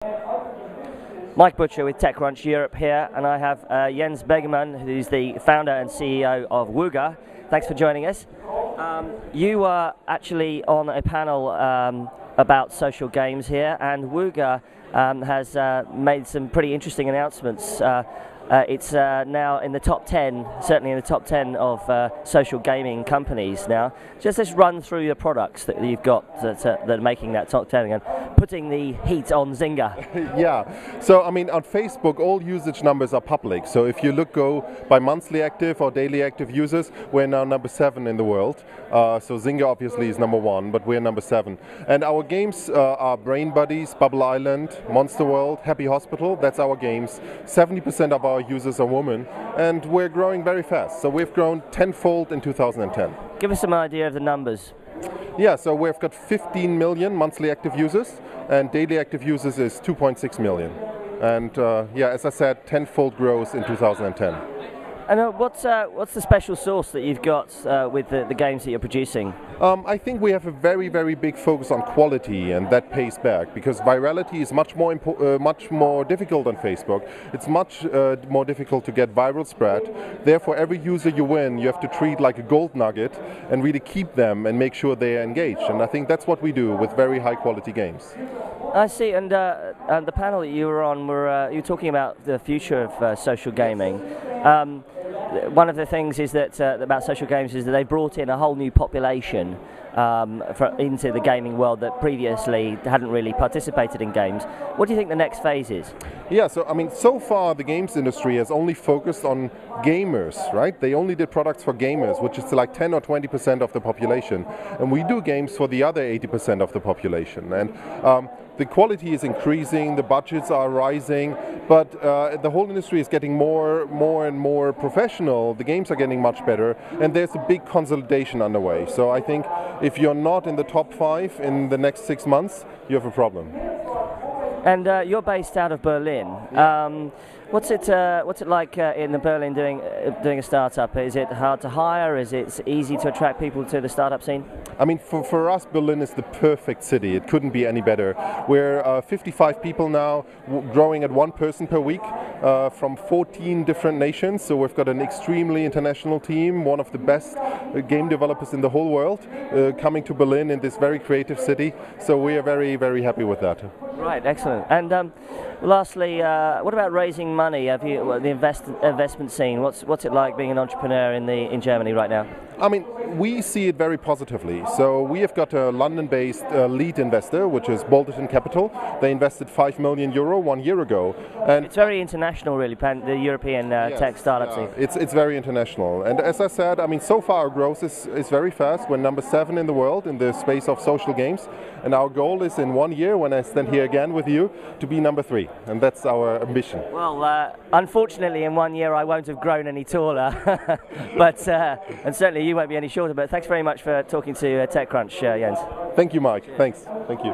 Mike Butcher with TechCrunch Europe here, and I have Jens Begemann, who's the founder and CEO of Wooga. Thanks for joining us. You are actually on a panel about social games here, and Wooga has made some pretty interesting announcements. It's now in the top 10, certainly in the top 10 of social gaming companies now. Just let's run through the products that you've got that are making that top 10 and putting the heat on Zynga. Yeah, so I mean on Facebook all usage numbers are public, so if you go by monthly active or daily active users, we're now number 7 in the world. So Zynga obviously is number 1, but we're number 7. And our games are Brain Buddies, Bubble Island, Monster World, Happy Hospital. That's our games. 70% of our users are women, and we're growing very fast. So we've grown tenfold in 2010. Give us some idea of the numbers. Yeah, so we've got 15 million monthly active users, and daily active users is 2.6 million. And yeah, as I said, tenfold growth in 2010. And what's the special sauce that you've got with the games that you're producing? I think we have a very, very big focus on quality, and that pays back, because virality is much more difficult on Facebook. It's much more difficult to get viral spread. Therefore, every user you win, you have to treat like a gold nugget and really keep them and make sure they are engaged. And I think that's what we do with very high quality games. I see, and the panel that you were on, you were talking about the future of social gaming. One of the things is that about social games is that they brought in a whole new population into the gaming world that previously hadn't really participated in games. What do you think the next phase is? Yeah, so I mean, so far the games industry has only focused on gamers, right? They only did products for gamers, which is like 10 or 20% of the population. And we do games for the other 80% of the population. And the quality is increasing, the budgets are rising, but the whole industry is getting more and more professional. The games are getting much better, and there's a big consolidation underway. So I think if you're not in the top 5 in the next 6 months, you have a problem. And you're based out of Berlin. Yeah. What's it like in Berlin doing a startup? Is it hard to hire? Is it easy to attract people to the startup scene? I mean, for us, Berlin is the perfect city. It couldn't be any better. We're 55 people now, growing at 1 person per week from 14 different nations. So we've got an extremely international team, one of the best game developers in the whole world, coming to Berlin in this very creative city. So we are very, very happy with that. Right, excellent. And lastly, what about raising money? Have you the investment scene? What's it like being an entrepreneur in Germany right now? I mean, we see it very positively. So we have got a London-based lead investor, which is Balderton Capital. They invested €5 million 1 year ago, and it's very international, really. The European tech startup scene. It's very international, and as I said, I mean, so far our growth is very fast. We're number 7 in the world in the space of social games, and our goal is in 1 year, when I stand here again with you, to be number 3, and that's our ambition. Well, unfortunately, in 1 year I won't have grown any taller, but and certainly you won't be any shorter. But thanks very much for talking to TechCrunch, Jens. Thank you, Mike. Thanks. Thank you.